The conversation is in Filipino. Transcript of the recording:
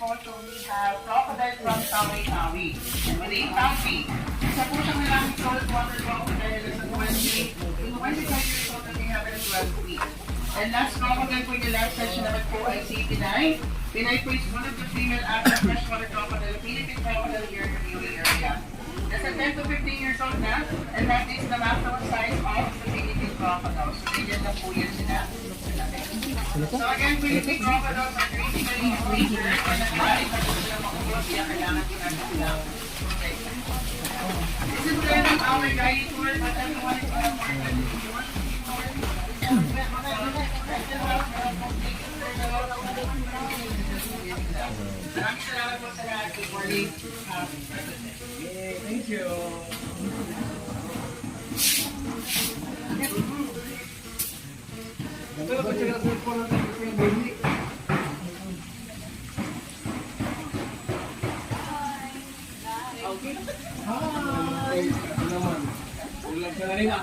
photo, we have crocodile from Tawi-Tawi. And with a Tawi, isa po siyang nilang saltwater crocodile sa 25 years old na they have it 12 weeks. And last crocodile po yung last session naman po ay si Pinay. Pinay po is one of the female active freshwater crocodile, Philippine crocodile here in the Niue area. That's a 10 to 15 years old na, and that is the maximum size of the Philippine crocodile. So, ganyan na po yan sila. So again, Philippine crocodiles are critically endangered and nag-aalit na po sila makulot kaya kailangan ginagawa. Okay. This is then our guided tour, but everyone is on board with the tour. Maraming salamat po sa lahat. Good morning. Thank you. Hi. Hi.